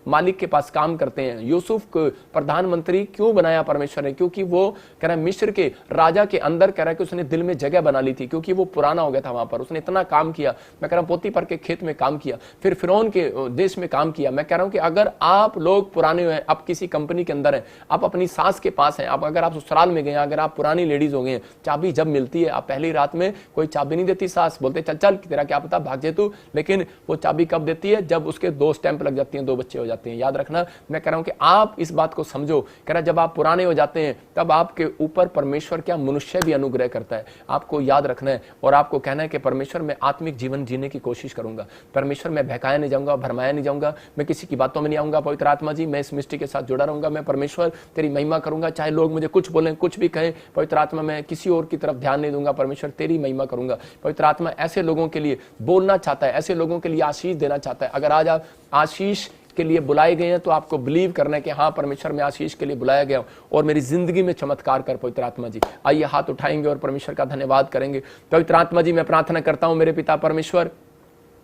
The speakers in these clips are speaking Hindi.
मालिक के पास काम करते हैं। यूसुफ को प्रधानमंत्री क्यों बनाया परमेश्वर ने? क्योंकि वो कह रहा है मिस्र के राजा के अंदर कह रहा है कि उसने दिल में जगह बना ली थी, क्योंकि वो पुराना हो गया था वहां पर। उसने इतना काम किया, मैं कह रहा हूं पोतीफर के खेत में काम किया, फिर फिरौन के देश में काम किया। मैं कह रहा हूं कि अगर आप लोग पुराने हैं, आप किसी कंपनी के अंदर हैं, आप अपनी सास के पास हैं, आप अगर आप ससुराल में गए, अगर आप पुरानी लेडीज हो गए हैं, चाबी जब मिलती है, आप पहली रात में कोई चाबी नहीं देती सास, बोलते चल चल तेरा क्या पता भाग जे तू, लेकिन वो चाबी कब देती है? जब उसके 2 स्टैंप लग जाती हैं, 2 बच्चे हो जाते हैं। याद रखना, मैं कह रहा हूं कि आप इस बात को समझो। कह रहा जब आप पुराने हो जाते हैं तब आपके ऊपर परमेश्वर क्या मनुष्य भी अनुग्रह करता है। आपको याद रखना है और आपको कहना है कि परमेश्वर मैं आत्मिक जीवन जीने की कोशिश करूंगा। परमेश्वर मैं बहकाया नहीं जाऊंगा, भरमाया नहीं जाऊंगा, मैं किसी की बातों में नहीं आऊंगा। पवित्र आत्मा जी मैं इस मिस्ट्री के साथ जुड़ा रहूंगा, मैं परमेश्वर तेरी महिमा करूंगा, चाहे लोग मुझे कुछ बोलें, कुछ भी कहें। पवित्र आत्मा मैं किसी और की तरफ ध्यान नहीं दूंगा, परमेश्वर तेरी महिमा करूंगा। पवित्र आत्मा ऐसे लोगों के लिए बोलना चाहता है, ऐसे लोगों के लिए आशीष देना चाहता है। अगर आज आप आशीष के लिए बुलाए गए हैं तो आपको बिलीव करना है कि हाँ परमेश्वर मैं आशीष के लिए बुलाया गया हूं और मेरी जिंदगी में चमत्कार कर। पवित्र आत्मा जी आइए हाथ उठाएंगे और परमेश्वर का धन्यवाद करेंगे। पवित्र आत्मा जी मैं प्रार्थना करता हूं मेरे पिता परमेश्वर,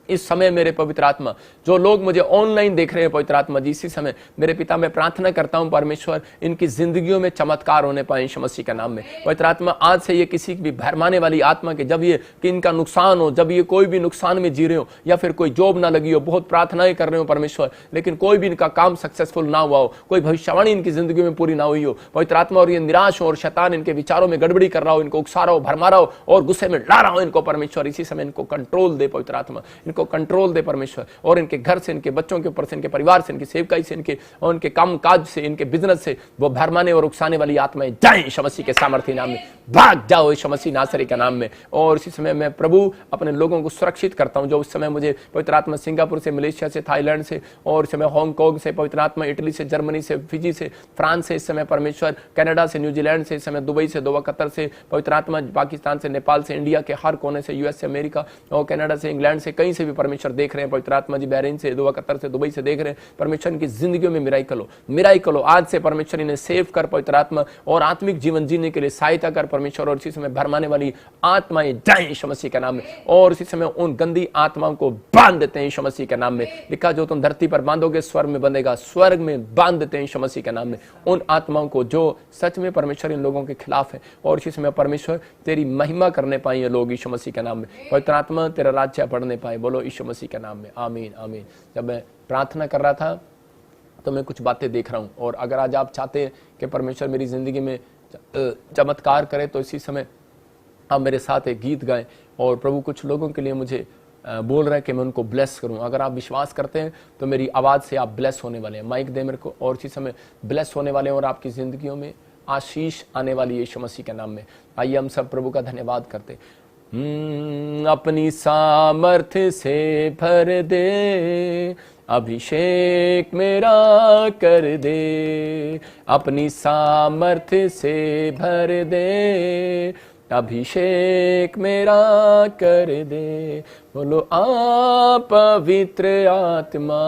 इस समय मेरे पवित्र आत्मा जो लोग मुझे ऑनलाइन देख रहे हैं पवित्र आत्मा जी, इसी समय मेरे पिता मैं प्रार्थना करता हूं परमेश्वर इनकी जिंदगियों में चमत्कार होने पाए यीशु मसीह के नाम में। पवित्र आत्मा आज से ये किसी भी भरमाने वाली आत्मा के जब ये कि इनका नुकसान हो, जब ये कोई भी नुकसान में जी रहे हो या फिर कोई जॉब ना लगी हो, बहुत प्रार्थनाएं कर रहे हो परमेश्वर, लेकिन कोई भी इनका काम सक्सेसफुल ना हुआ हो, कोई भविष्यवाणी इनकी जिंदगी में पूरी ना हुई हो पवित्र आत्मा, और ये निराश हो और शैतान इनके विचारों में गड़बड़ी कर रहा हो, इनको उकसा रहा हो, भरमा रहा हो और गुस्से में ला रहा हो इनको परमेश्वर, इसी समय इनको कंट्रोल दे पवित्र आत्मा, इनको कंट्रोल दे परमेश्वर, और इनके घर से, इनके बच्चों के ऊपर से, इनके परिवार से, इनकी सेवकाई से, इनके और इनके काम काज से, इनके बिजनेस से वो भरमाने और उकसाने वाली आत्माएं जाएं यीशु मसीह के सामर्थ्य नाम में, भाग जाओ यीशु मसीह नासरी के नाम में। और इसी समय मैं प्रभु अपने लोगों को सुरक्षित करता हूं जो इस समय मुझे पवित्र आत्मा सिंगापुर से, मलेशिया से, थाईलैंड से और इस समय हांगकांग से पवित्र आत्मा, इटली से, जर्मनी से, फिजी से, फ्रांस से, इस समय परमेश्वर कनाडा से, न्यूजीलैंड से, इस समय दुबई से, दोहा, कतर से पवित्र आत्मा, पाकिस्तान से, नेपाल से, इंडिया के हर कोने से, यूएस से, अमेरिका और कनाडा से, इंग्लैंड से, कहीं से भी परमेश्वर देख रहे हैं पवित्र आत्मा जी, बहरीन से, दोहा, कतर से, दुबई से देख रहे हैं परमेश्वर इनकी जिंदगियों में मिराइकल हो आज से परमेश्वर इन्हें सेव कर पवित्र आत्मा और आत्मिक जीवन जीने के लिए सहायता कर परमेश्वर, और इसी समय भरमाने वाली आत्माएं जाएं यीशु मसीह के नाम में, और इसी समय उन गंदी आत्माओं को बांध देते हैं यीशु मसीह के नाम में। लिखा जो तुम धरती पर बांधोगे स्वर्ग में बंधेगा, स्वर्ग में बांध देते हैं यीशु मसीह के नाम में उन आत्माओं को जो सच में परमेश्वर इन लोगों के खिलाफ है, और इसी समय परमेश्वर तेरी महिमा करने पाए ये लोग यीशु मसीह के नाम में। पवित्र आत्मा तेरा राज्य बढ़ने पाए, बोलो यीशु मसीह के नाम में आमीन आमीन। जब मैं प्रार्थना कर रहा था तो मैं कुछ बातें देख रहा हूं, और अगर आज आप चाहते हैं कि परमेश्वर मेरी जिंदगी में चमत्कार करे तो इसी समय आप मेरे साथ एक गीत गाएं, और प्रभु कुछ लोगों के लिए मुझे बोल रहा है कि मैं उनको ब्लेस करूं। अगर आप विश्वास करते हैं तो मेरी आवाज़ से आप ब्लेस होने वाले हैं। माइक दे मेरे को, और इसी समय ब्लेस होने वाले हैं और आपकी ज़िंदगियों में आशीष आने वाली है यीशु मसीह के नाम में। आइए हम सब प्रभु का धन्यवाद करते। अपनी सामर्थ्य से भर दे, अभिषेक मेरा कर दे, अपनी सामर्थ्य से भर दे, अभिषेक मेरा कर दे, बोलो आप पवित्र आत्मा।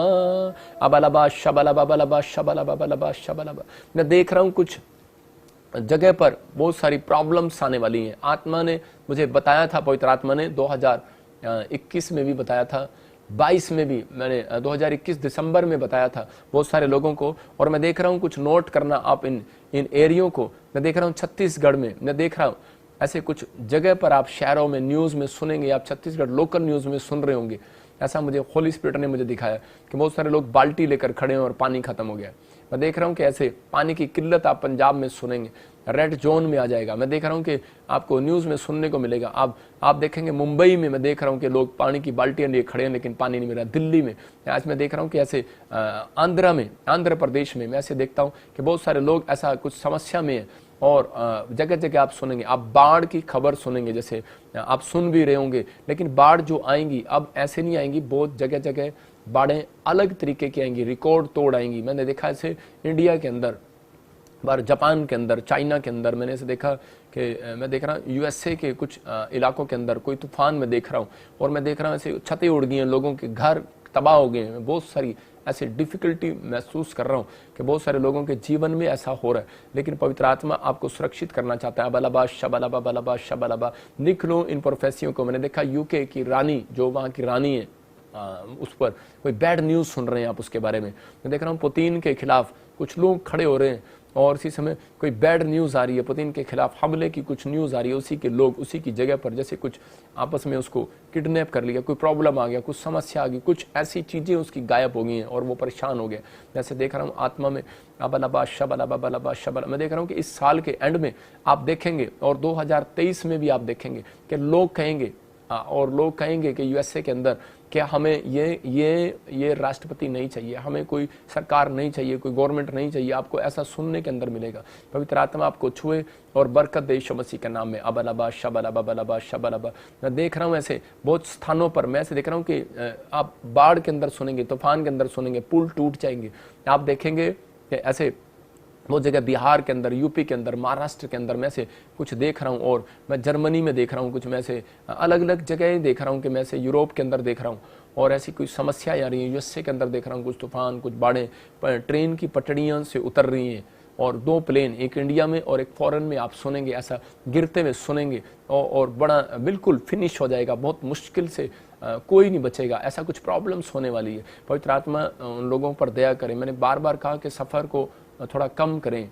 अबलबा शबलबा बलबा शबलबा बलबा शबलबा। मैं देख रहा हूं कुछ जगह पर बहुत सारी प्रॉब्लम्स आने वाली हैं। आत्मा ने मुझे बताया था, पवित्र आत्मा ने 2021 में भी बताया था, 22 में भी मैंने 2021 दिसंबर में बताया था बहुत सारे लोगों को, और मैं देख रहा हूँ कुछ नोट करना आप इन एरियो को। मैं देख रहा हूँ छत्तीसगढ़ में, मैं देख रहा हूँ ऐसे कुछ जगह पर आप शहरों में न्यूज़ में सुनेंगे, आप छत्तीसगढ़ लोकल न्यूज़ में सुन रहे होंगे। ऐसा मुझे होली स्पिरिट ने मुझे दिखाया कि बहुत सारे लोग बाल्टी लेकर खड़े हैं और पानी खत्म हो गया। मैं देख रहा हूँ कि ऐसे पानी की किल्लत आप पंजाब में सुनेंगे, रेड जोन में आ जाएगा। मैं देख रहा हूँ कि आपको न्यूज़ में सुनने को मिलेगा। आप देखेंगे मुंबई में, मैं देख रहा हूँ कि लोग पानी की बाल्टियाँ लिए खड़े हैं लेकिन पानी नहीं मिल रहा। दिल्ली में आज मैं देख रहा हूँ कि ऐसे आंध्र प्रदेश में मैं ऐसे देखता हूँ कि बहुत सारे लोग ऐसा कुछ समस्या में है, और जगह जगह आप सुनेंगे, आप बाढ़ की खबर सुनेंगे, जैसे आप सुन भी रहे होंगे। लेकिन बाढ़ जो आएंगी अब ऐसे नहीं आएंगी, बहुत जगह जगह बाढ़ें अलग तरीके की आएंगी, रिकॉर्ड तोड़ आएंगी। मैंने देखा ऐसे इंडिया के अंदर, बार जापान के अंदर, चाइना के अंदर, मैंने ऐसे देखा कि मैं देख रहा हूँ यूएसए के कुछ इलाकों के अंदर कोई तूफान में देख रहा हूँ, और मैं देख रहा हूँ ऐसे छतें उड़ गई हैं, लोगों के घर तबाह हो गए हैं। बहुत सारी ऐसे डिफिकल्टी महसूस कर रहा हूँ कि बहुत सारे लोगों के जीवन में ऐसा हो रहा है, लेकिन पवित्र आत्मा आपको सुरक्षित करना चाहता है। बलबा शबलबा बलबा शबलबा। लिख लो इन प्रोफेसियों को। मैंने देखा यूके की रानी, जो वहाँ की रानी है, उस पर कोई बैड न्यूज़ सुन रहे हैं आप उसके बारे में। मैं देख रहा हूँ पुतिन के खिलाफ कुछ लोग खड़े हो रहे हैं और इसी समय कोई बैड न्यूज़ आ रही है, पुतिन के खिलाफ हमले की कुछ न्यूज़ आ रही है, उसी के लोग उसी की जगह पर जैसे कुछ आपस में उसको किडनैप कर लिया, कोई प्रॉब्लम आ गया, कुछ समस्या आ गई, कुछ ऐसी चीज़ें उसकी गायब हो गई हैं और वो परेशान हो गया। जैसे देख रहा हूँ आत्मा में अबलबा शबलबा बलबा शबल। मैं देख रहा हूँ कि इस साल के एंड में आप देखेंगे और 2023 में भी आप देखेंगे कि लोग कहेंगे कि यूएसए के अंदर क्या हमें ये राष्ट्रपति नहीं चाहिए, हमें कोई सरकार नहीं चाहिए, कोई गवर्नमेंट नहीं चाहिए। आपको ऐसा सुनने के अंदर मिलेगा। पवित्र आत्मा आपको छुए और बरकत दे यीशु मसीह के नाम में। अबलबा शबलबा बलबा शबलबा। मैं देख रहा हूँ ऐसे बहुत स्थानों पर, मैं ऐसे देख रहा हूँ कि आप बाढ़ के अंदर सुनेंगे, तूफान के अंदर सुनेंगे, पुल टूट जाएंगे। आप देखेंगे कि ऐसे वो जगह बिहार के अंदर, यूपी के अंदर, महाराष्ट्र के अंदर मैं से कुछ देख रहा हूँ और मैं जर्मनी में देख रहा हूँ, कुछ मैं से अलग अलग जगह देख रहा हूँ कि मैं से यूरोप के अंदर देख रहा हूँ और ऐसी कोई समस्याएं आ रही हैं। यूएसए के अंदर देख रहा हूँ कुछ तूफान, कुछ बाढ़ें, ट्रेन की पटड़ियाँ से उतर रही हैं और 2 प्लेन, एक इंडिया में और एक फॉरेन में आप सुनेंगे, ऐसा गिरते हुए सुनेंगे और बड़ा बिल्कुल फिनिश हो जाएगा, बहुत मुश्किल से कोई नहीं बचेगा। ऐसा कुछ प्रॉब्लम्स होने वाली है। पवित्र आत्मा उन लोगों पर दया करें। मैंने बार बार कहा कि सफ़र को थोड़ा कम करें,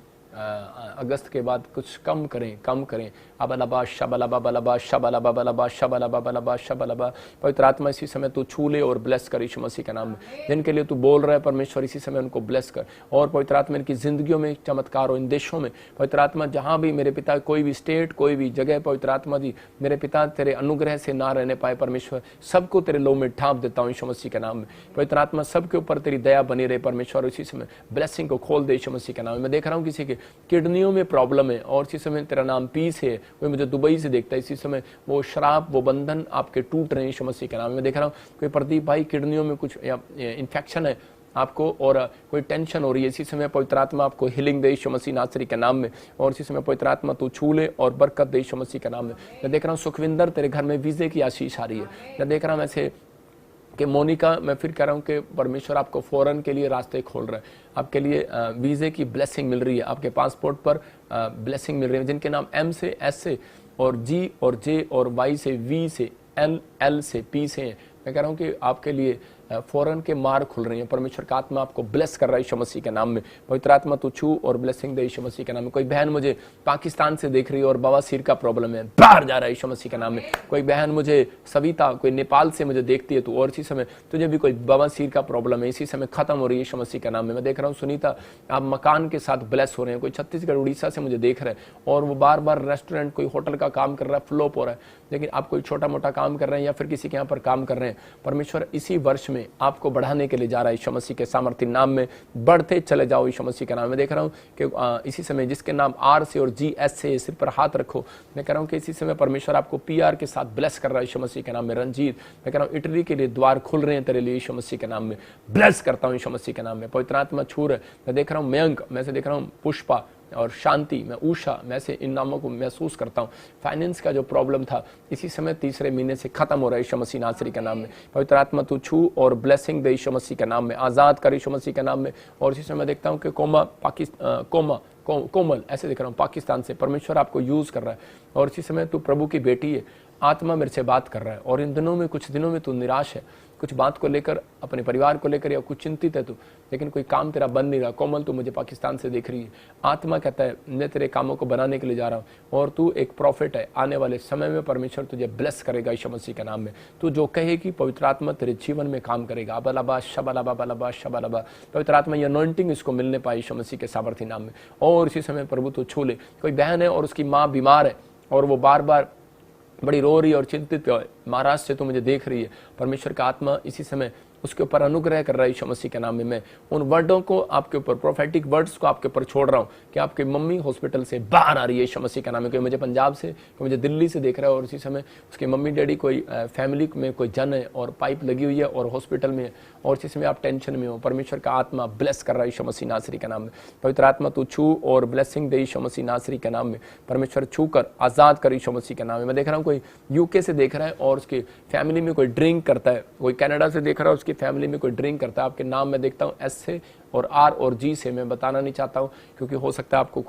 अगस्त के बाद कुछ कम करें। अबलबा शबलबा बलबा शबलबा बलबा शबलबा बलबा शबलबा। पवित्र आत्मा इसी समय तू छू ले और ब्लेस कर यीशु मसीह के नाम में। जिनके लिए तू बोल रहा है परमेश्वर, इसी समय उनको ब्लेस कर। और पवित्र आत्मा इनकी जिंदगियों में चमत्कार हो, इन देशों में पवित्र आत्मा जहाँ भी मेरे पिता कोई भी स्टेट, कोई भी जगह पवित्र आत्मा जी मेरे पिता तेरे अनुग्रह से ना रहने पाए परमेश्वर, सबको तेरे लो में ढांप देता हूँ यीशु मसीह के नाम में। पवित्र आत्मा सबके ऊपर तेरी दया बनी रहे परमेश्वर, इसी समय ब्लेसिंग को खोल दे यीशु मसीह के नाम में। मैं देख रहा हूँ किसी के किडनियों में प्रॉब्लम है और इसी समय तेरा नाम पीस है, कोई मुझे दुबई से देखता है, इसी समय वो श्राप, वो बंधन आपके टूट रहे हैं यीशु मसीह के नाम में। मैं देख रहा हूँ कोई प्रदीप भाई किडनियों में कुछ इन्फेक्शन है आपको और कोई टेंशन हो रही है, इसी समय पवित्र आत्मा आपको हीलिंग दे यीशु मसीह नासरी के नाम में। और इसी समय पवित्र आत्मा तू छू ले और बरकत दे यीशु मसीह के नाम में। मैं देख रहा हूँ सुखविंदर तेरे घर में वीजे की आशीष आ रही है। मैं देख रहा हूँ ऐसे कि मोनिका, मैं फिर कह रहा हूँ कि परमेश्वर आपको फॉरेन के लिए रास्ते खोल रहा है, आपके लिए वीज़े की ब्लेसिंग मिल रही है, आपके पासपोर्ट पर ब्लेसिंग मिल रही है। जिनके नाम एम से, एस से और जी और जे और वाई से, वी से, एल से, पी से हैं, मैं कह रहा हूँ कि आपके लिए फॉरेन के मार्ग खुल रही हैं। परमेश्वर का आत्मा आपको ब्लेस कर रहा है यीशु मसीह के नाम में। पवित्र आत्मा तू छू और ब्लेसिंग दे यीशु मसीह के नाम में। कोई बहन मुझे पाकिस्तान से देख रही है और बवासीर का प्रॉब्लम है, बाहर जा रहा है यीशु मसीह के नाम में। कोई बहन मुझे सविता, कोई नेपाल से मुझे देखती है तू, और इसी समय तुझे भी कोई बवासीर का प्रॉब्लम है, इसी समय खत्म हो रही है यीशु मसीह के नाम में। मैं देख रहा हूँ सुनीता, आप मकान के साथ ब्लेस हो रहे हैं। कोई छत्तीसगढ़, उड़ीसा से मुझे देख रहे हैं और वो बार बार रेस्टोरेंट, कोई होटल का काम कर रहा है, फ्लॉप हो रहा है, लेकिन आप कोई छोटा मोटा काम कर रहे हैं या फिर किसी के यहाँ पर काम कर रहे हैं, परमेश्वर इसी वर्ष में आपको बढ़ाने के लिए जा रहा है यीशु मसीह के सामर्थ्य नाम में। बढ़ते चले जाओ यीशु मसीह के नाम में। देख रहा हूं कि इसी समय जिसके नाम आर से और जी एस से, सिर पर हाथ रखो, मैं कह रहा हूं कि इसी समय परमेश्वर आपको पीआर के साथ ब्लेस कर रहा है यीशु मसीह के नाम में। रंजीत, मैं कह रहा हूं इटली के लिए द्वार खुल रहे हैं तेरे लिए यीशु मसीह के नाम में। ब्लेस करता हूं यीशु मसीह के नाम में। पवित्र आत्मा छू रहा है। मैं देख रहा हूं मयंक, मैं से देख रहा हूं पुष्पा और शांति, मैं उषा, मैं से इन नामों को महसूस करता हूँ। फाइनेंस का जो प्रॉब्लम था इसी समय तीसरे महीने से खत्म हो रहा है यीशु मसीह नासरी के नाम में। पवित्र आत्मा तू छू और ब्लेसिंग दे यीशु मसीह के नाम में, आज़ाद कर यीशु मसीह के नाम में। और इसी समय देखता हूँ कि कोमल, ऐसे देख रहा हूँ पाकिस्तान से, परमेश्वर आपको यूज़ कर रहा है और इसी समय तू प्रभु की बेटी है। आत्मा मेरे से बात कर रहा है और इन दिनों में, कुछ दिनों में तू निराश है, कुछ बात को लेकर, अपने परिवार को लेकर या कुछ चिंतित है तू, लेकिन कोई काम तेरा बन नहीं रहा। कोमल, तू मुझे पाकिस्तान से देख रही है। आत्मा कहता है मैं तेरे कामों को बनाने के लिए जा रहा हूँ और तू एक प्रॉफिट है। आने वाले समय में परमेश्वर तुझे ब्लेस करेगा यीशु मसीह के नाम में। तू जो कहेगी पवित्र आत्मा तेरे जीवन में काम करेगा। अबलबा शबलबा बलबा शबलबा। पवित्र आत्मा ये अनॉइंटिंग इसको मिलने पाए यीशु मसीह के सामर्थ्य नाम में। और इसी समय प्रभु तू छू ले। कोई बहन है और उसकी माँ बीमार है और वो बार बार बड़ी रो रही है और चिंतित है, महाराष्ट्र से तो मुझे देख रही है। परमेश्वर का आत्मा इसी समय उसके ऊपर अनुग्रह कर रहा है यीशु मसीह के नाम में। मैं उन वर्डों को आपके ऊपर, प्रोफेटिक वर्ड्स को आपके ऊपर छोड़ रहा हूँ कि आपकी मम्मी हॉस्पिटल से बाहर आ रही है यीशु मसीह के नाम में। कोई मुझे पंजाब से, कोई मुझे दिल्ली से देख रहा है और इसी समय उसके मम्मी डैडी, कोई फैमिली में कोई जन है और पाइप लगी हुई है और हॉस्पिटल में है और इसी समय आप टेंशन में हो। परमेश्वर का आत्मा ब्लेस कर रहा है यीशु मसीह नासरी के नाम में। पवित्र आत्मा तू छू और ब्लेसिंग दे यीशु मसीह नासरी के नाम में। परमेश्वर छू कर आज़ाद कर यीशु मसीह के नाम में। मैं देख रहा हूँ कोई यूके से देख रहा है और उसकी फैमिली में कोई ड्रिंक करता है, कोई कनाडा से देख रहा है उसकी फैमिली में कोई ड्रिंक करता है। आपके नाम में देखता हूँ एस से और आर और जी से मैं बताना नहीं चाहता हूँ, क्योंकि हो सकता है आपको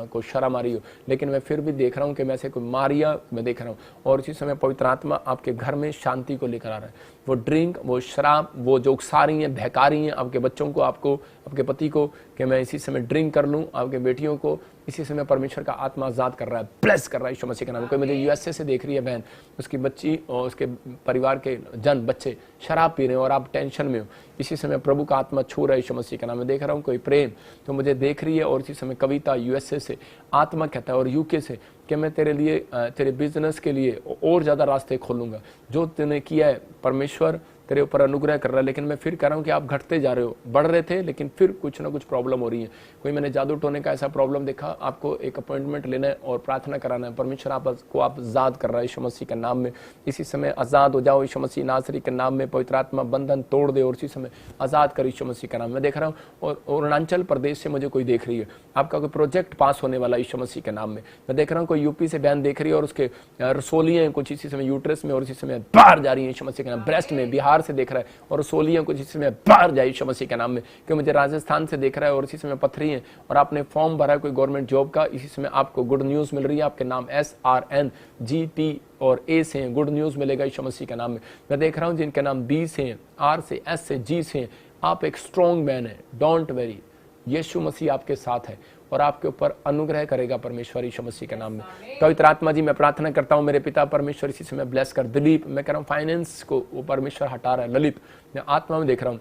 को शर्म आ रही हो, लेकिन मैं फिर भी देख रहा हूँ कि मैं से कोई मारिया मैं देख रहा हूँ। और इसी समय पवित्र आत्मा आपके घर में शांति को लेकर आ रहा है। वो ड्रिंक, वो शराब, वो जो उकसा रही हैं, बहका रही हैं आपके बच्चों को, आपको, आपके पति को, कि मैं इसी समय ड्रिंक कर लूँ, आपके बेटियों को इसी समय परमेश्वर का आत्मा आजाद कर रहा है, ब्लेस कर रहा है यीशु मसीह के नाम में। कोई मुझे यूएसए से देख रही है बहन, उसकी बच्ची और उसके परिवार के बच्चे शराब पी रहे हैं और आप टेंशन में हो, इसी समय प्रभु का आत्मा छू रहा है यीशु मसीह के नाम में। देख रहा हूँ कोई प्रेम तो मुझे देख रही है, और इसी समय कविता यूएसए से आत्मा कहता है और यूके से कि मैं तेरे लिए, तेरे बिजनेस के लिए और ज़्यादा रास्ते खोलूंगा। जो तूने किया है परमेश्वर तेरे ऊपर अनुग्रह कर रहा है, लेकिन मैं फिर कह रहा हूँ कि आप घटते जा रहे हो, बढ़ रहे थे लेकिन फिर कुछ ना कुछ प्रॉब्लम हो रही है। कोई मैंने जादू टोने का ऐसा प्रॉब्लम देखा, आपको एक अपॉइंटमेंट लेना है और प्रार्थना कराना है, परमेश्वर आपको आजाद कर रहा है यीशु मसीह के नाम में। इसी समय आजाद हो जाओ यीशु मसीह नासरी के नाम में। पवित्र आत्मा बंधन तोड़ दे और इसी समय आजाद कर यीशु मसीह का नाम। मैं देख रहा हूँ और अरुणाचल प्रदेश से मुझे कोई देख रही है, आपका कोई प्रोजेक्ट पास होने वाला यीशु मसीह के नाम में। मैं देख रहा हूँ कोई यूपी से बहन देख रही है और उसके रसोलियाँ कुछ इसी समय यूट्रस में और इसी समय बाहर जा रही है यीशु मसीह के नाम। ब्रेस्ट में बिहार से देख रहा है और रसोलियाँ कुछ इसी समय बाहर जाए यीशु मसीह के नाम में। कि मुझे राजस्थान से देख रहा है और इसी समय पथरी है और आपने फॉर्म भरा है कोई गवर्नमेंट जॉब का, इसी समय आपको गुड न्यूज़ मिल रही है। आपके नाम SRNGT और A से हैं, गुड न्यूज़ मिलेगा यीशु मसीह के नाम में। मैं देख रहा हूँ जिनके नाम B से हैं, R से, S से, G से हैं, आप एक स्ट्रॉन्ग मैन है, डोंट वेरी, यीशु मसीह आपके साथ है और आपके ऊपर अनुग्रह करेगा परमेश्वर यीशु मसीह के नाम में। पवित्र आत्मा जी मैं प्रार्थना करता हूँ मेरे पिता परमेश्वर इसी समय ब्लेस कर। दिलीप, मैं कह रहा हूँ फाइनेंस को वो परमेश्वर हटा रहा है। ललित, मैं आत्मा में देख रहा हूँ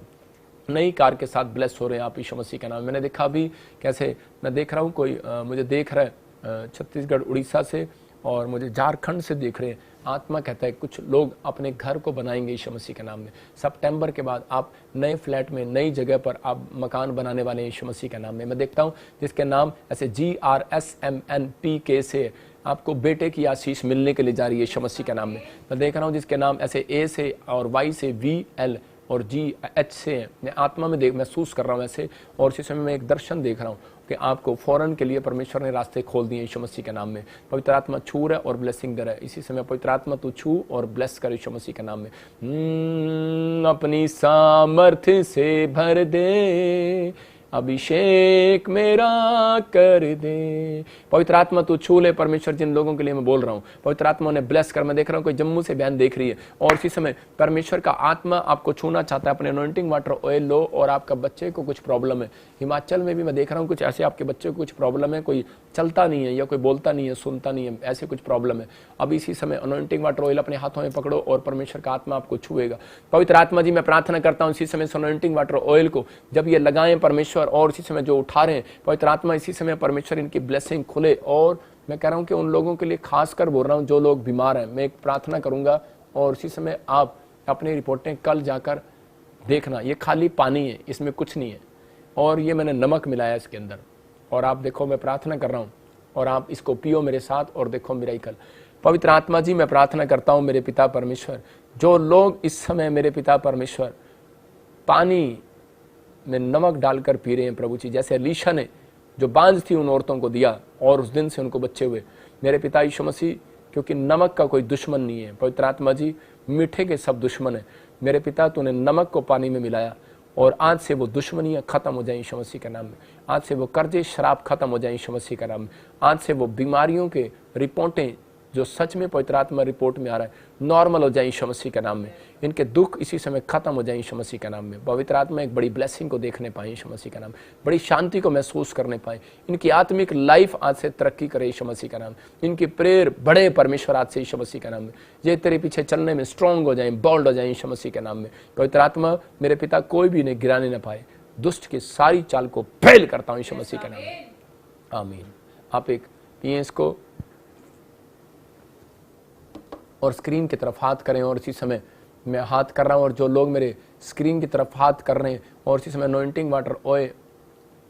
नई कार के साथ ब्लेस हो रहे हैं आप यीशु मसीह के नाम। मैंने देखा भी कैसे, मैं देख रहा हूँ कोई मुझे देख रहा है छत्तीसगढ़ उड़ीसा से और मुझे झारखंड से देख रहे हैं। आत्मा कहता है कुछ लोग अपने घर को बनाएंगे यीशु मसीह के नाम में। सितंबर के बाद आप नए फ्लैट में नई जगह पर आप मकान बनाने वाले हैं यीशु मसीह के नाम में। मैं देखता हूं जिसके नाम ऐसे GRSMNPK से आपको बेटे की आशीष मिलने के लिए जा रही है यीशु मसीह के नाम में। मैं देख रहा हूं जिसके नाम ऐसे A से और Y से VL और GH से हैं। मैं आत्मा में महसूस कर रहा हूँ ऐसे, और इसी समय मैं एक दर्शन देख रहा हूँ कि आपको फौरन के लिए परमेश्वर ने रास्ते खोल दिए यीशु मसीह के नाम में। पवित्र आत्मा छू रहा है और ब्लेसिंग दे रहा है। इसी समय पवित्र आत्मा तू छू और ब्लेस कर यीशु मसीह के नाम में। अपनी सामर्थ्य से भर दे, अभिषेक मेरा कर दे। पवित्र आत्मा तू छू ले परमेश्वर, जिन लोगों के लिए मैं बोल रहा हूँ पवित्र आत्मा ने ब्लेस कर। मैं देख रहा हूँ कोई जम्मू से बहन देख रही है और इसी समय परमेश्वर का आत्मा आपको छूना चाहता है। अपने अनॉइंटिंग वाटर ऑयल लो और आपका बच्चे को कुछ प्रॉब्लम है। हिमाचल में भी मैं देख रहा हूँ कुछ ऐसे आपके बच्चे को कुछ प्रॉब्लम है, कोई चलता नहीं है या कोई बोलता नहीं है, सुनता नहीं है, ऐसे कुछ प्रॉब्लम है। अब इसी समय अनॉइंटिंग वाटर ऑयल अपने हाथों में पकड़ो और परमेश्वर का आत्मा आपको छुएगा। पवित्र आत्मा जी मैं प्रार्थना करता हूँ इसी समय अनॉइंटिंग वाटर ऑयल को जब ये लगाएं परमेश्वर, और इसी समय जो उठा रहे हैं पवित्र आत्मा इसी समय परमेश्वर इनकी ब्लेसिंग खुले। और मैं कह रहा हूं कि उन लोगों के लिए खासकर बोल रहा हूं जो लोग बीमार हैं, मैं एक प्रार्थना करूंगा और इसी समय आप अपनी रिपोर्टें कल जाकर देखना। ये खाली पानी है, इसमें कुछ नहीं है, और ये मैंने नमक मिलाया इसके अंदर, और आप देखो मैं प्रार्थना कर रहा हूं और आप इसको पियो मेरे साथ और देखो मिराकल। पवित्र आत्मा जी मैं प्रार्थना करता हूं मेरे पिता परमेश्वर, जो लोग इस समय मेरे पिता परमेश्वर पानी में नमक डालकर पी रहे हैं प्रभु जी, जैसे अलीशा ने जो बांझ थी उन औरतों को दिया और उस दिन से उनको बच्चे हुए। मेरे पिता यीशु मसीह, क्योंकि नमक का कोई दुश्मन नहीं है, पवित्र आत्मा जी मीठे के सब दुश्मन है। मेरे पिता तूने नमक को पानी में मिलाया और आज से वो दुश्मनियाँ खत्म हो जाए यीशु मसीह के नाम में। आज से वो कर्जे शराब खत्म हो जाए यीशु मसीह के नाम में। आज से वो बीमारियों के रिपोर्टें जो सच में पवित्र आत्मा रिपोर्ट में आ रहा है नॉर्मल हो जाए यीशु मसीह के नाम में। इनके दुख इसी समय खत्म हो जाए यीशु मसीह के नाम में। पवित्र आत्मा एक बड़ी ब्लेसिंग को देखने पाए यीशु मसीह का नाम, बड़ी शांति को महसूस करने पाए। इनकी आत्मिक लाइफ आज से तरक्की करे यीशु मसीह का नाम। इनकी प्रेयर बड़े परमेश्वर आज से यीशु मसीह का नाम में। ये तेरे पीछे चलने में स्ट्रांग हो जाए, बोल्ड हो जाए यीशु मसीह के नाम में। पवित्र आत्मा मेरे पिता कोई भी इन्हें गिराने न पाए, दुष्ट की सारी चाल को फेल करता हूँ यीशु मसीह के नाम में, आमीन। आप एक पिए इसको और स्क्रीन की तरफ हाथ करें, और इसी समय मैं हाथ कर रहा हूं और जो लोग मेरे स्क्रीन की तरफ हाथ कर रहे हैं और इसी समय अनॉइंटिंग वाटर ऑयल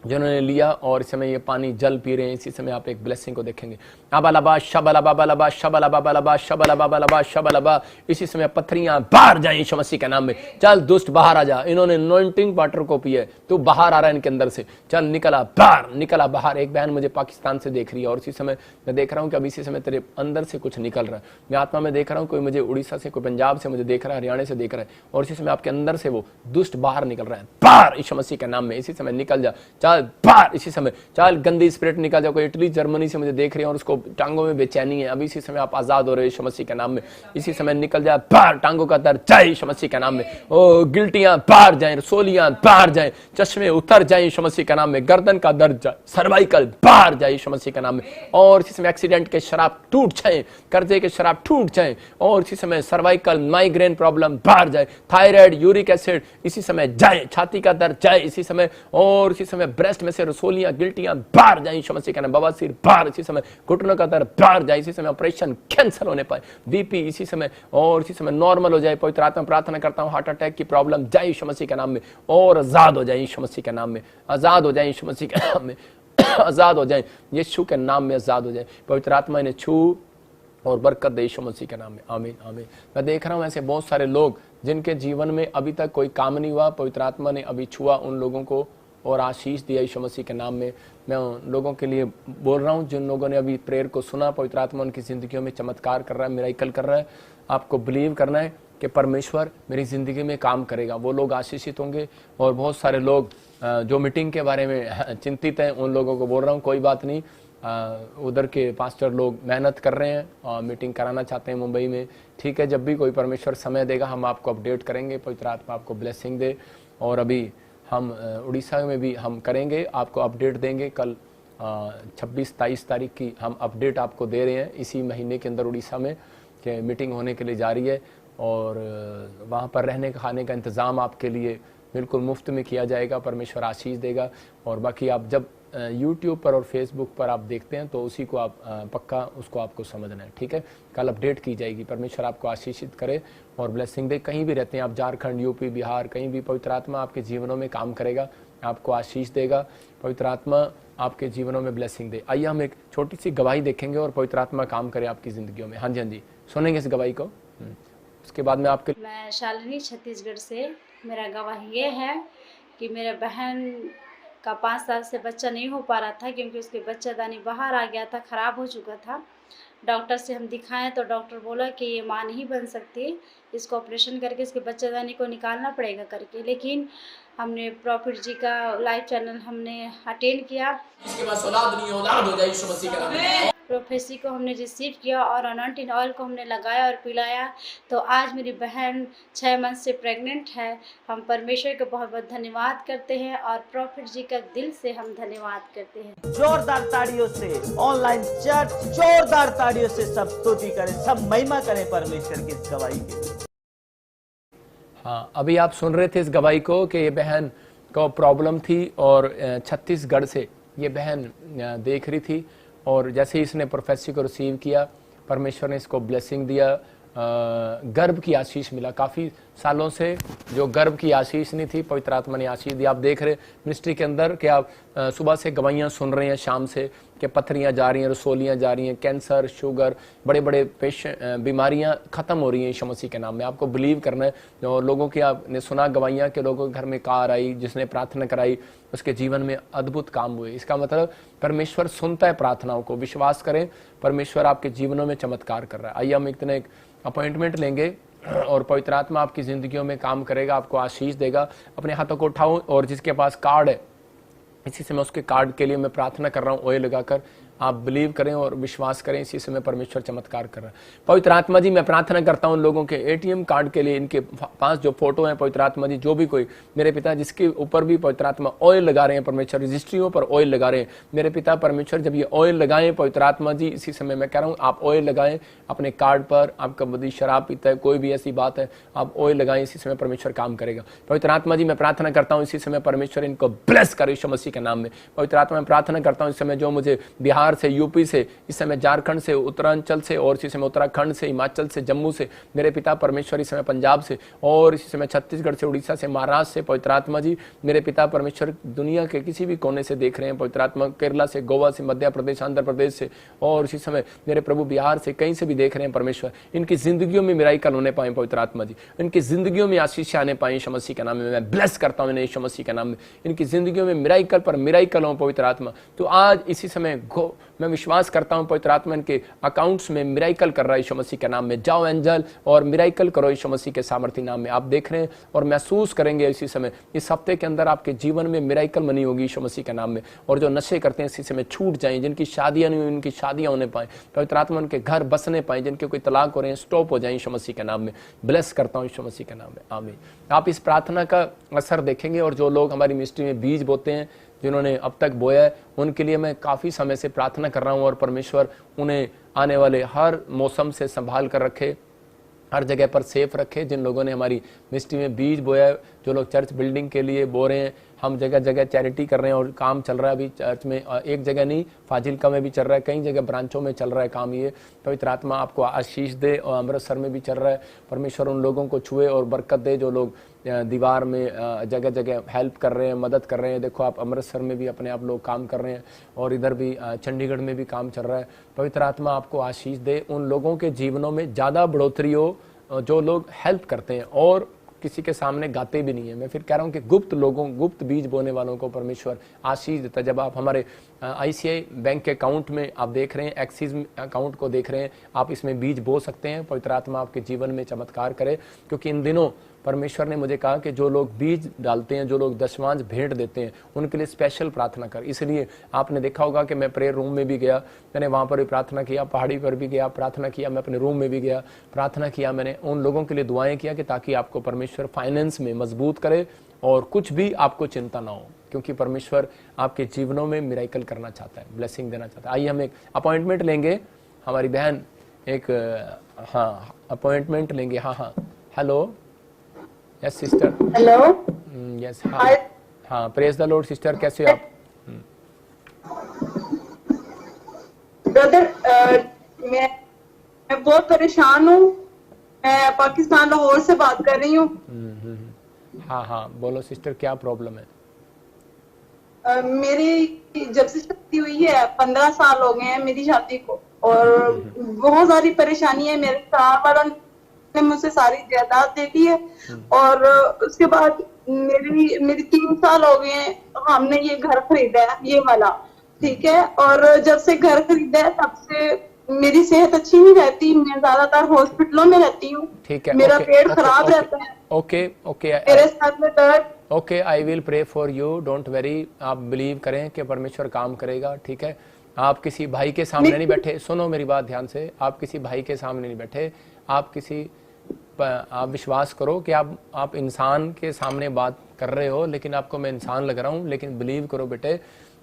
जिन्होंने लिया और इस समय ये पानी जल पी रहे हैं, इसी समय आप एक ब्लेसिंग को देखेंगे। अबलबा शबलबा बलबा शबलबा बलबा शबलबा बलबा शबलबा, इसी समय पत्थरियां बाहर जाए यीशु मसीह के नाम में। चल दुष्ट बाहर आ जा, इन्होंने अनॉइंटिंग वाटर को पिए, तो बाहर आ रहा है इनके अंदर से, चल निकला बाहर, निकला बाहर। एक बहन मुझे पाकिस्तान से देख रही है और इसी समय मैं देख रहा हूँ कि अभी इसी समय तेरे अंदर से कुछ निकल रहा है। मैं आत्मा में देख रहा हूँ, कोई मुझे उड़ीसा से, कोई पंजाब से मुझे देख रहा है, हरियाणा से देख रहा है, और इसी समय आपके अंदर से वो दुष्ट बाहर निकल रहा है, बाहर यीशु मसीह के नाम में। इसी समय निकल जा, चल बाहर इसी समय, चल गंदी स्पिरिट निकल जाओ। कोई इटली जर्मनी से मुझे देख रहे हैं और उसको टांगों में बेचैनी है, अभी इसी समय आप आजाद हो रहे हो यीशु मसीह के नाम में। इसी समय निकल जाए बाहर, टांगों का दर्द जाए यीशु मसीह के नाम में। ओ गिल्टियां बाहर जाए, रसोलियां बाहर जाए, चश्मे उतर जाए यीशु मसीह के नाम में। गर्दन का दर्द जाए, सर्वाइकल बाहर जाए यीशु मसीह के नाम में। और इसी समय एक्सीडेंट के शराब टूट जाए, कर्जे के शराब टूट जाए, और इसी समय सर्वाइकल माइग्रेन प्रॉब्लम बाहर जाए, थायराइड, यूरिक एसिड इसी समय जाए, छाती का दर्द जाए इसी समय, और इसी समय ब्रेस्ट में से रसोलियां गिल्टियां बाहर जाए यीशु मसीह के नाम। बवासीर बाहर इसी समय, घुटनों का दर्द बाहर जाए इसी समय, ऑपरेशन कैंसिल होने पाए, बीपी इसी समय और इसी समय नॉर्मल हो जाए। पवित्र आत्मा प्रार्थना करता हूं, हार्ट अटैक की प्रॉब्लम जाए यीशु मसीह के नाम में, और आजाद हो जाए यीशु मसीह के नाम में, आजाद हो जाए यीशु मसीह के नाम में, आजाद हो जाए यीशु के नाम में, आजाद हो जाए। पवित्र आत्मा इन्हें छू और बरकत दे यीशु मसीह के नाम में, आमीन आमीन। मैं देख रहा हूं ऐसे बहुत सारे लोग जिनके जीवन में अभी तक कोई काम नहीं हुआ, पवित्र आत्मा ने अभी छुआ उन लोगों को और आशीष दिया यीशु मसीह के नाम में। मैं उन लोगों के लिए बोल रहा हूं जिन लोगों ने अभी प्रेयर को सुना, पवित्र आत्मा उनकी जिंदगियों में चमत्कार कर रहा है, मिरेकल कर रहा है। आपको बिलीव करना है कि परमेश्वर मेरी ज़िंदगी में काम करेगा, वो लोग आशीषित होंगे। और बहुत सारे लोग जो मीटिंग के बारे में चिंतित हैं, उन लोगों को बोल रहा हूँ कोई बात नहीं, उधर के पास्टर लोग मेहनत कर रहे हैं और मीटिंग कराना चाहते हैं मुंबई में, ठीक है। जब भी कोई परमेश्वर समय देगा हम आपको अपडेट करेंगे, पवित्र आत्मा आपको ब्लेसिंग दे। और अभी हम उड़ीसा में भी हम करेंगे, आपको अपडेट देंगे। कल 26-23 तारीख की हम अपडेट आपको दे रहे हैं, इसी महीने के अंदर उड़ीसा में कि मीटिंग होने के लिए जा रही है, और वहाँ पर रहने खाने का इंतज़ाम आपके लिए बिल्कुल मुफ्त में किया जाएगा, परमेश्वर आशीष देगा। और बाकी आप जब यूट्यूब पर और फेसबुक पर आप देखते हैं तो उसी को आप पक्का उसको आपको समझना है, ठीक है। कल अपडेट की जाएगी। परमेश्वर आपको आशीषित करे और ब्लेसिंग दे। कहीं भी रहते हैं आप, झारखंड, यूपी, बिहार, कहीं भी, पवित्र आत्मा आपके जीवनों में काम करेगा, आपको आशीष देगा, पवित्र आत्मा आपके जीवनों में ब्लेसिंग दे। आइए हम एक छोटी सी गवाही देखेंगे और पवित्र आत्मा काम करे आपकी ज़िंदगियों में। हाँ जी, हाँ जी, सुनेंगे इस गवाही को। उसके बाद में आपके, मैं शालिनी छत्तीसगढ़ से, मेरा गवाही ये है कि मेरे बहन का 5 साल से बच्चा नहीं हो पा रहा था, क्योंकि उसके बच्चादानी बाहर आ गया था, ख़राब हो चुका था। डॉक्टर से हम दिखाएं तो डॉक्टर बोला कि ये मां नहीं बन सकती, इसको ऑपरेशन करके इसके बच्चादानी को निकालना पड़ेगा करके। लेकिन हमने प्रॉफिट जी का लाइव चैनल हमने अटेंड किया, इसके बाद औलाद नहीं औलाद हो जाए यीशु मसीह के नाम में। प्रोफेसी को हमने रिसीव किया और अनॉइंटिंग ऑयल को हमने लगाया और पिलाया, तो आज मेरी बहन 6 मंथ से प्रेग्नेंट है। हम परमेश्वर का बहुत बहुत धन्यवाद करते हैं और प्रॉफिट जी का दिल से हम धन्यवाद करते हैं। जोरदार ताड़ियों से ऑनलाइन चर्च, जोरदार ताड़ियों से सब स्तुति करें, सब महिमा करें परमेश्वर की इस गवाही के। हाँ, अभी आप सुन रहे थे इस गवाही को कि ये बहन को प्रॉब्लम थी और छत्तीसगढ़ से ये बहन देख रही थी, और जैसे ही इसने प्रोफेसी को रिसीव किया, परमेश्वर ने इसको ब्लेसिंग दिया, गर्भ की आशीष मिला। काफ़ी सालों से जो गर्भ की आशीष नहीं थी, पवित्र आत्मा ने आशीष दी। आप देख रहे मिनिस्ट्री के अंदर कि आप सुबह से गवाहियाँ सुन रहे हैं, शाम से कि पथरियाँ जा रही हैं, रसोलियाँ जा रही हैं, कैंसर, शुगर, बड़े बड़े बीमारियाँ ख़त्म हो रही हैं यीशु मसीह के नाम में। आपको बिलीव करना है। और लोगों की आपने सुना गवाहियाँ कि लोगों के घर में कार आई, जिसने प्रार्थना कराई उसके जीवन में अद्भुत काम हुए। इसका मतलब परमेश्वर सुनता है प्रार्थनाओं को। विश्वास करें, परमेश्वर आपके जीवनों में चमत्कार कर रहा है। आइए हम एक दिन एक अपॉइंटमेंट लेंगे और पवित्र आत्मा आपकी ज़िंदगियों में काम करेगा, आपको आशीष देगा। अपने हाथों को उठाओ और जिसके पास कार्ड है, इसी समय उसके कार्ड के लिए मैं प्रार्थना कर रहा हूँ ऑयल लगाकर। आप बिलीव करें और विश्वास करें, इसी समय परमेश्वर चमत्कार कर रहा है। पवित्र आत्मा जी, मैं प्रार्थना करता हूं उन लोगों के एटीएम कार्ड के लिए, इनके 5 जो फोटो हैं पवित्र आत्मा जी, जो भी कोई मेरे पिता जिसके ऊपर भी पवित्र आत्मा ऑयल लगा रहे हैं, परमेश्वर रजिस्ट्रियों पर ऑयल लगा रहे हैं मेरे पिता परमेश्वर, जब ये ऑयल लगाएं पवित्र आत्मा जी, इसी समय मैं कह रहा हूँ आप ऑयल लगाएं अपने कार्ड पर। आपका बदी शराब पीता है, कोई भी ऐसी बात है, आप ऑयल लगाएं, इसी समय परमेश्वर काम करेगा। पवित्र आत्मा जी, मैं प्रार्थना करता हूँ इसी समय परमेश्वर इनको ब्लेस करे यीशु मसीह के नाम में। पवित्र आत्मा, मैं प्रार्थना करता हूँ इस समय जो मुझे बिहार बिहार से, यूपी से, इस समय झारखंड से, उत्तरांचल से, और इसी समय उत्तराखंड से, हिमाचल से, जम्मू से मेरे पिता परमेश्वर, इस समय पंजाब से, और इसी समय छत्तीसगढ़ से, उड़ीसा से, महाराष्ट्र से पवित्र आत्मा जी मेरे पिता परमेश्वर दुनिया के किसी भी कोने से देख रहे हैं पवित्र आत्मा, केरला से, गोवा से, मध्य प्रदेश, आंध्र प्रदेश से, और इसी समय मेरे प्रभु बिहार से, कहीं से भी देख रहे हैं परमेश्वर, इनकी जिंदगियों में मिराइकल होने पाए पवित्र आत्मा जी, इनकी जिंदगियों में आशीष आने पाए यीशु मसीह के नाम में। मैं ब्लेस करता हूं यीशु मसीह के नाम में, इनकी जिंदगियों में मिराइकल पर मिराइकल हो पवित्र आत्मा। तो आज इसी समय मैं विश्वास करता हूं पवित्र आत्मा इनके अकाउंट्स में मिराइकल कर रहा है यीशु मसीह के नाम में। जाओ एंजल और मिराइकल करो यीशु मसीह के सामर्थ्य नाम में। आप देख रहे हैं और महसूस करेंगे इसी समय, इस हफ्ते के अंदर आपके जीवन में मिराइकल बनी होगी यीशु मसीह के नाम में। और जो नशे करते हैं इसी समय छूट जाएं, जिनकी शादियां नहीं हुई उनकी शादियां होने पाए पवित्र आत्मा, उनके घर बसने पाए, जिनके कोई तलाक हो रहे हैं स्टॉप हो जाए यीशु मसीह के नाम में। ब्लेस करता हूं यीशु मसीह के नाम में, आमीन। आप इस प्रार्थना का असर देखेंगे। और जो लोग हमारी मिनिस्ट्री में बीज बोते हैं, जिन्होंने अब तक बोया है, उनके लिए मैं काफ़ी समय से प्रार्थना कर रहा हूँ और परमेश्वर उन्हें आने वाले हर मौसम से संभाल कर रखे, हर जगह पर सेफ रखे। जिन लोगों ने हमारी मिनिस्ट्री में बीज बोया है, जो लोग चर्च बिल्डिंग के लिए बो रहे हैं, हम जगह जगह चैरिटी कर रहे हैं और काम चल रहा है अभी चर्च में, एक जगह नहीं फाजिलका में भी चल रहा है, कई जगह ब्रांचों में चल रहा है काम। ये पवित्र आत्मा आपको आशीष दे। और अमृतसर में भी चल रहा है, परमेश्वर उन लोगों को छुए और बरकत दे जो लोग दीवार में जगह जगह हेल्प कर रहे हैं, मदद कर रहे हैं। देखो आप अमृतसर में भी अपने आप लोग काम कर रहे हैं और इधर भी चंडीगढ़ में भी काम चल रहा है। पवित्र आत्मा आपको आशीष दे, उन लोगों के जीवनों में ज़्यादा बढ़ोतरी हो जो लोग हेल्प करते हैं और किसी के सामने गाते भी नहीं है। मैं फिर कह रहा हूँ कि गुप्त लोगों, गुप्त बीज बोने वालों को परमेश्वर आशीष देता है। जब आप हमारे ICI बैंक के अकाउंट में आप देख रहे हैं, एक्सिस अकाउंट को देख रहे हैं, आप इसमें बीज बो सकते हैं। पवित्र आत्मा आपके जीवन में चमत्कार करे, क्योंकि इन दिनों परमेश्वर ने मुझे कहा कि जो लोग बीज डालते हैं, जो लोग दशमांश भेंट देते हैं, उनके लिए स्पेशल प्रार्थना कर। इसलिए आपने देखा होगा कि मैं प्रेयर रूम में भी गया, मैंने वहाँ पर भी प्रार्थना किया, पहाड़ी पर भी गया प्रार्थना किया, मैं अपने रूम में भी गया प्रार्थना किया। मैंने उन लोगों के लिए दुआएं किया कि ताकि आपको परमेश्वर फाइनेंस में मजबूत करे और कुछ भी आपको चिंता ना हो, क्योंकि परमेश्वर आपके जीवनों में मिराइकल करना चाहता है, ब्लेसिंग देना चाहता है। आइए हम एक अपॉइंटमेंट लेंगे, हमारी बहन एक अपॉइंटमेंट लेंगे। हाँ, hello, yes sister. Hello, yes, हाँ, प्रेज द लॉर्ड सिस्टर, कैसे हो आप? ब्रदर, मैं बहुत परेशान हूँ। मैं पाकिस्तान लाहौर से बात कर रही हूँ। हाँ, बोलो सिस्टर, क्या प्रॉब्लम है? मेरी जब से शादी हुई है 15 साल हो गए हैं मेरी शादी को, और बहुत सारी परेशानी है। मेरे घर वालों ने मुझसे सारी जायदाद दे दी है, और उसके बाद मेरी 3 साल हो गए हैं, हमने ये घर खरीदा है, ये वाला, ठीक है। और जब से घर खरीदा है तब से मेरी सेहत अच्छी नहीं रहती, मैं ज्यादातर हॉस्पिटलों में रहती हूँ। ठीक है, मेरा पेट खराब रहता है। ओके, मेरे साथ में दर्द। Okay, I will pray for you, don't worry. आप बिलीव करें कि परमेश्वर काम करेगा, ठीक है। आप किसी भाई के सामने नहीं बैठे, सुनो मेरी बात ध्यान से, आप किसी भाई के सामने नहीं बैठे, आप विश्वास करो कि आप इंसान के सामने बात कर रहे हो, लेकिन आपको मैं इंसान लग रहा हूँ। लेकिन बिलीव करो बेटे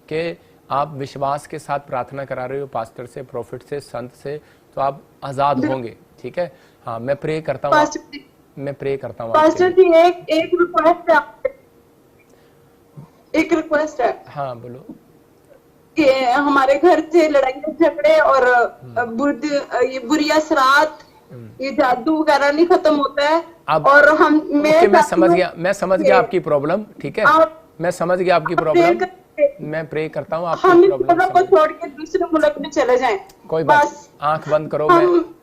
कि आप विश्वास के साथ प्रार्थना करा रहे हो पास्टर से, प्रॉफिट से, संत से, तो आप आजाद होंगे, ठीक है। हाँ, मैं प्रे करता हूँ, मैं प्रे करता हूँ। पास्टर जी, एक रिक्वेस्ट है। हाँ, बोलो। कि हमारे घर से लड़ाई झगड़े और ये बुरी असरात, ये जादू वगैरह नहीं खत्म होता है। और मैं समझ गया आपकी प्रॉब्लम, ठीक है। मैं समझ गया आपकी प्रॉब्लम, मैं प्रे करता हूँ आपकी प्रॉब्लम को छोड़ के दूसरे मुल्क में चले जाएं। कोई बात, आंख बंद करो, मैं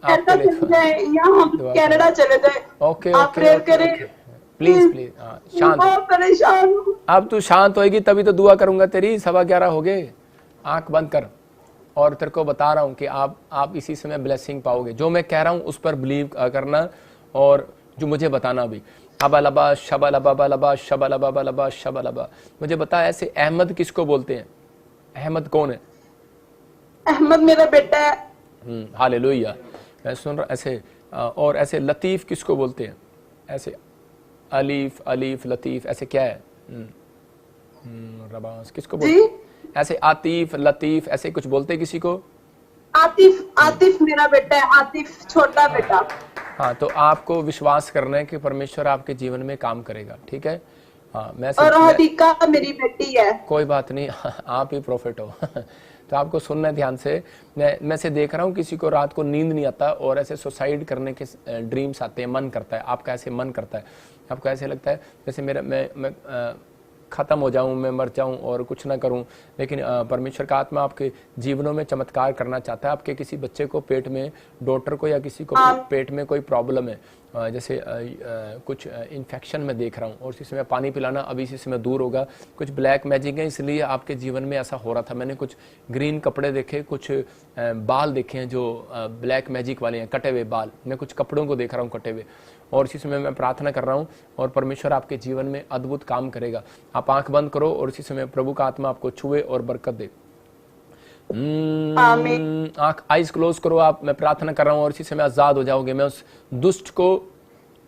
आपके लिए हम कनाडा चले जाएं। ओके, आप प्रेयर करें प्लीज। शांत, अब तू शांत होएगी तभी तो दुआ करूंगा तेरी। 11:15 हो गए, आंख बंद कर। और तेरे को बता रहा हूँ कि आप इसी समय ब्लेसिंग पाओगे। जो मैं कह रहा हूँ उस पर बिलीव करना और जो मुझे बताना भी। अबलबा शबलबा शबलबा शबलबा। मुझे बता, ऐसे अहमद किसको बोलते हैं? अहमद कौन है? अहमद मेरा बेटा है। हालेलुया, मैं सुन रहा। ऐसे और ऐसे लतीफ किसको बोलते हैं? ऐसे अलीफ लतीफ, ऐसे क्या है? रबास किसको बोलते हैं? ऐसे आतिफ लतीफ, ऐसे कुछ बोलते किसी को? आतिफ मेरा बेटा है, आतिफ छोटा बेटा। हाँ, तो आपको विश्वास करना है कि परमेश्वर आपके जीवन में काम करेगा, ठीक है। हाँ, और हदीका मेरी बेटी है। कोई बात नहीं, आप ही प्रॉफिट हो। तो आपको सुनना है ध्यान से। मैं से देख रहा हूँ किसी को रात को नींद नहीं आता और ऐसे सुसाइड करने के ड्रीम्स आते हैं, मन करता है। आपका ऐसे मन करता है, आपको ऐसे लगता है जैसे मैं ख़त्म हो जाऊं, मैं मर जाऊं और कुछ ना करूं। लेकिन परमेश्वर का आत्मा आपके जीवनों में चमत्कार करना चाहता है। आपके किसी बच्चे को पेट में, डॉक्टर को या किसी को पेट में कोई प्रॉब्लम है, जैसे कुछ इन्फेक्शन में देख रहा हूँ, और इसी समय पानी पिलाना अभी इसी समय दूर होगा। कुछ ब्लैक मैजिक है, इसलिए आपके जीवन में ऐसा हो रहा था। मैंने कुछ ग्रीन कपड़े देखे, कुछ बाल देखे हैं जो ब्लैक मैजिक वाले हैं, कटे हुए बाल। मैं कुछ कपड़ों को देख रहा हूँ कटे हुए, और इसी समय मैं प्रार्थना कर रहा हूँ और परमेश्वर आपके जीवन में अद्भुत काम करेगा। आप आंख बंद करो और इसी समय प्रभु का आत्मा आपको छुए और बरकत दे। आंख आइज क्लोज करो आप, मैं प्रार्थना कर रहा हूँ और इसी समय आजाद हो जाओगे। मैं उस दुष्ट को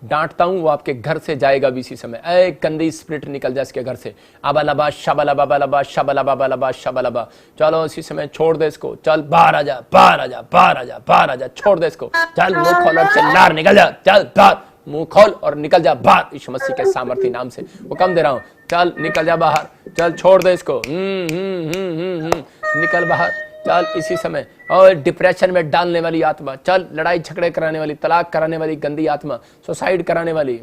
डांटता हूं, वो आपके घर से जाएगा भी इसी समय। ए गंदी स्पिरिट निकल जा इसके घर से। अबलबा शबलबा बलबा शबलबा बलबा शबलबा। चलो इसी समय छोड़ दे इसको, चल बाहर आ जा, बाहर आ जा, बाहर आ जा, बाहर आ जा, छोड़ दे इसको। चल मुंह खोल और चल बाहर निकल जा, चल बाहर, मुंह खोल और निकल जा बाहर। यीशु मसीह के सामर्थी नाम से हुक्म दे रहा हूं, चल निकल जा बाहर, चल छोड़ दे इसको। निकल बाहर, चल इसी समय। और डिप्रेशन में डालने वाली आत्मा, चल लड़ाई झगड़े कराने वाली, तलाक कराने वाली गंदी आत्मा, सुसाइड कराने वाली,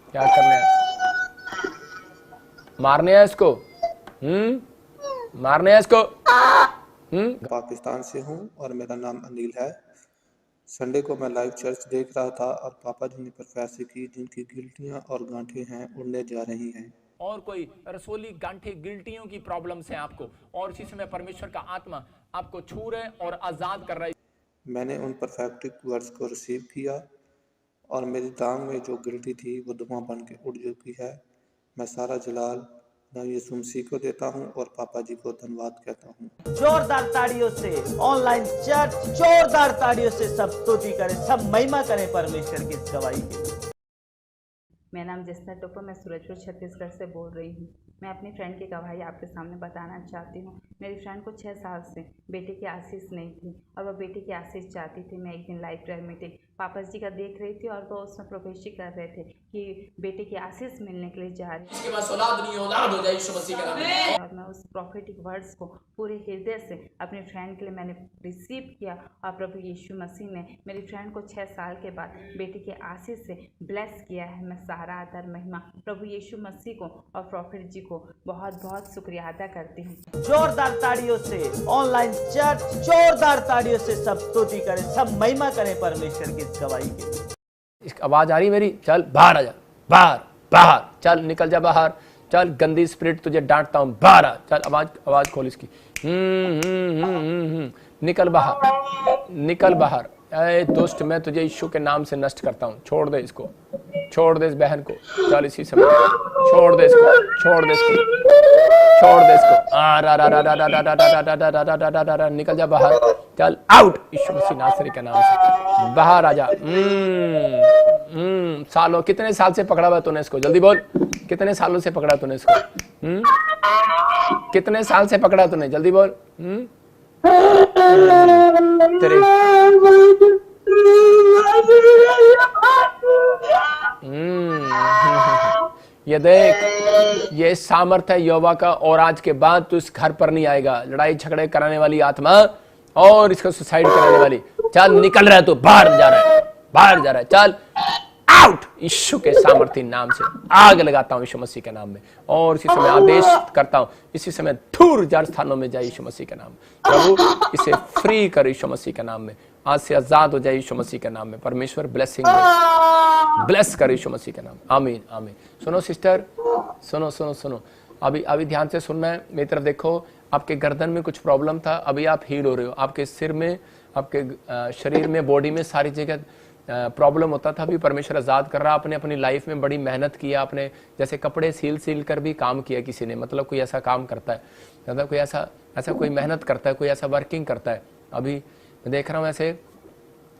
क्या करना है? मारने है इसको, मारने है इसको। पाकिस्तान से हूँ और मेरा नाम अनिल है। संडे को मैं लाइव चर्च देख रहा था और पापा जी ने प्रोफेसी की जिनकी गिल्टियां और गांठें हैं उड़ने जा रही हैं। और कोई रसोली गांठे गिल्टियों की प्रॉब्लम्स हैं आपको, और इसी समय परमेश्वर का आत्मा आपको छू रहे और आजाद कर रहा है। मैंने उन परफेक्टिक वर्ड्स को रिसीव किया और मेरी टांग में जो गिल्टी थी वो धुआं बन के उड़ चुकी है। मैं सारा जलाल यीशु मसीह को देता हूं और पापा जी को धन्यवाद कहता हूं। जोरदार ताड़ियों से ऑनलाइन चर्च, जोरदार ताड़ियों से सब स्तुति करें, सब महिमा करें परमेश्वर की इस गवाही के लिए। मेरा नाम जसना टोपा, मैं सूरजपुर छत्तीसगढ़ से बोल रही हूँ। मैं अपनी फ्रेंड की गवाही आपके सामने बताना चाहती हूँ। मेरी फ्रेंड को 6 साल से बेटे की आशीष नहीं थी और वह बेटे की आशीष चाहती थी। मैं एक दिन लाइव प्रेयर मीटिंग पापा जी का देख रही थी और वो उसमें प्रोफेसी कर रहे थे कि बेटे की आशीष मिलने के लिए जा रही है। और मैं उस प्रॉफिटिक वर्ड्स को पूरे हृदय से अपनी फ्रेंड के लिए मैंने रिसीव किया और प्रभु यीशु मसीह ने मेरी फ्रेंड को 6 साल के बाद बेटे की आशीष से ब्लेस किया है। मैं सारा आदर महिमा प्रभु यीशु मसीह को और प्रॉफिट जी को बहुत बहुत शुक्रिया अदा करती हूँ। जोरदार ताड़ियों से ऑनलाइन चर्च, जोरदार ताड़ियों से सब स्तुति करें, सब महिमा करें परमेश्वर की इस गवाही के लिए। इसकी आवाज आ रही मेरी? चल बाहर आ जा, बाहर बाहर, चल निकल जा बाहर, चल गंदी स्पिरिट तुझे डांटता हूँ, बाहर आ, चल आवाज खोल इसकी। निकल बाहर, निकल बाहर। ऐ दुष्ट, मैं तुझे यीशु के नाम से नष्ट करता हूँ। छोड़ दे इसको, छोड़ दे इस बहन को, चल इसी समय छोड़ दे इसको, छोड़ दे इसको, छोड़ दे इसको। निकल जा बाहर, चल आउट यीशु मसीह नासरी के नाम से, बाहर आ जा। सालों, कितने साल से पकड़ा हुआ तूने इसको? जल्दी बोल, कितने सालों से पकड़ा तूने इसको? कितने साल से पकड़ा तूने? जल्दी बोल। तेरे ये देख, ये सामर्थ है यहोवा का, और आज के बाद तू इस घर पर नहीं आएगा। लड़ाई झगड़े कराने वाली आत्मा और इसको सुसाइड कराने वाली, चल निकल रहा है, तू बाहर जा रहा है, बाहर जा रहा है, चल आउट यीशु के सामर्थी नाम से। आग लगाता हूं यीशु मसीह के नाम में, और इसी समय आदेश करता हूं, इसी समय दूर जार स्थानों में जाए यीशु मसीह के नाम में। प्रभु इसे फ्री कर यीशु मसीह के नाम में, आज से आजाद हो जाए यीशु मसीह के नाम में। परमेश्वर ब्लेसिंग ब्लेस कर यीशु मसीह के नाम, आमीन आमीन। सुनो सिस्टर, सुनो सुनो सुनो, अभी ध्यान से सुनना है। मेरी तरफ देखो, आपके गर्दन में कुछ प्रॉब्लम था, अभी आप हील हो रहे हो। आपके सिर में, आपके शरीर में, बॉडी में सारी जगह प्रॉब्लम होता था, अभी परमेश्वर आजाद कर रहा। आपने अपनी लाइफ में बड़ी मेहनत की, आपने जैसे कपड़े सील कर भी काम किया किसी ने, मतलब कोई ऐसा काम करता है, मतलब कोई ऐसा कोई मेहनत करता है, कोई ऐसा वर्किंग करता है। अभी मैं देख रहा हूँ ऐसे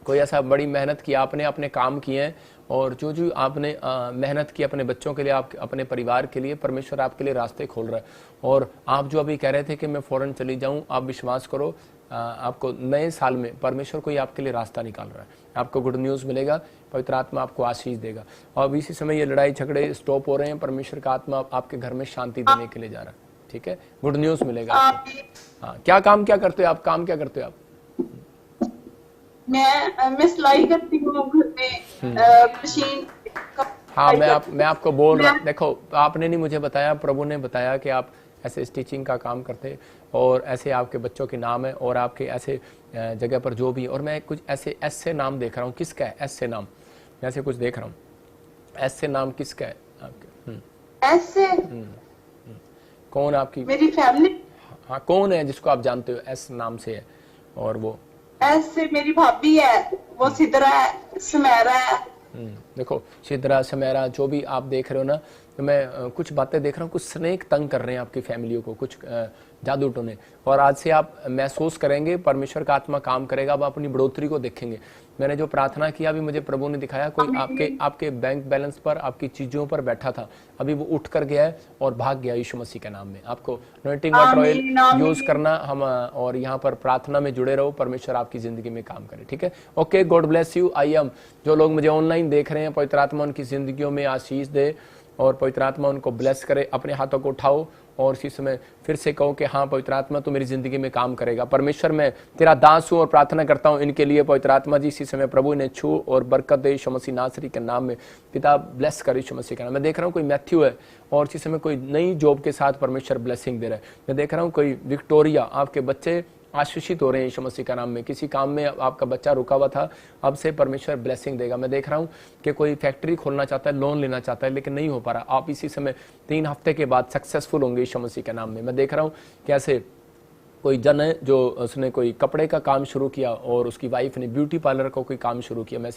कोई ऐसा बड़ी मेहनत की आपने, अपने काम किए हैं, और जो आपने मेहनत की अपने बच्चों के लिए, आप अपने परिवार के लिए, परमेश्वर आपके लिए रास्ते खोल रहा है। और आप जो अभी कह रहे थे कि मैं फौरन चली जाऊं, आप विश्वास करो, आपको नए साल में परमेश्वर कोई आपके लिए रास्ता निकाल रहा है। आपको गुड न्यूज़ मिलेगा, पवित्र आत्मा आपको आशीष देगा। और अब इसी समय ये लड़ाई झगड़े स्टॉप हो रहे हैं, परमेश्वर का आत्मा आपके घर में शांति देने के लिए जा रहा है। ठीक है, गुड न्यूज मिलेगा आपको। हाँ, क्या काम क्या करते हो आप? काम क्या करते हो आप? मैं सिलाई करती हूँ घर में, मशीन। हाँ, मैं आपको बोल रहा, देखो आपने नहीं मुझे बताया, प्रभु ने बताया कि आप ऐसे स्टिचिंग का काम करते और ऐसे आपके बच्चों के नाम है और आपके ऐसे जगह पर जो भी, और मैं कुछ ऐसे ऐसे नाम देख रहा हूँ। किसका है ऐसे नाम? मैं ऐसे कुछ देख रहा हूँ, ऐसे नाम किसका है आपके? ऐसे कौन आपकी? मेरी फैमिली। हाँ, कौन है जिसको आप जानते हो ऐसे नाम से है? और वो ऐसे मेरी भाभी है, वो सिद्रा है, सुमेरा है। देखो सिद्रा समेरा जो भी आप देख रहे हो ना, तो मैं कुछ बातें देख रहा हूँ, कुछ स्नेक तंग कर रहे हैं आपकी फैमिलियों को, कुछ जादू टोने। और आज से आप महसूस करेंगे परमेश्वर का आत्मा काम करेगा, आप अपनी बढ़ोतरी को देखेंगे। मैंने जो प्रार्थना किया अभी मुझे प्रभु ने दिखाया, कोई आपके बैंक बैलेंस पर, आपकी चीजों पर बैठा था, अभी वो उठ कर गया है और भाग गया यीशु मसीह के नाम में। आपको अनॉइंटिंग वाटर ऑयल यूज करना हम, और यहाँ पर प्रार्थना में जुड़े रहो, परमेश्वर आपकी जिंदगी में काम करे। ठीक है, okay, God bless you. I am जो लोग मुझे ऑनलाइन देख रहे हैं, पवित्र आत्मा उनकी जिंदगियों में आशीष दे और पवित्र आत्मा उनको ब्लेस करे। अपने हाथों को उठाओ और इसी समय फिर से कहो कि हाँ पवित्र आत्मा तू मेरी जिंदगी में काम करेगा। परमेश्वर मैं तेरा दास हूँ और प्रार्थना करता हूँ इनके लिए। पवित्र आत्मा जी इसी समय प्रभु इन्हें छू और बरकत दे यीशु मसीह नासरी के नाम में। पिता ब्लेस कर यीशु मसीह के नाम। मैं देख रहा हूँ कोई मैथ्यू है और इसी समय कोई नई जॉब के साथ परमेश्वर ब्लेसिंग दे रहा है। मैं देख रहा हूँ कोई विक्टोरिया, आपके बच्चे आशीषित हो रहे हैं यीशु मसीह का नाम में। किसी काम में आपका बच्चा रुका हुआ था, अब से परमेश्वर ब्लेसिंग देगा। मैं देख रहा हूँ कि कोई फैक्ट्री खोलना चाहता है, लोन लेना चाहता है लेकिन नहीं हो पा रहा, आप इसी समय 3 हफ्ते के बाद सक्सेसफुल होंगे यीशु मसीह के नाम में। मैं देख रहा हूँ कैसे कोई जन है जो उसने कोई कपड़े का काम शुरू किया और उसकी वाइफ ने ब्यूटी पार्लर का कोई काम शुरू किया। मैं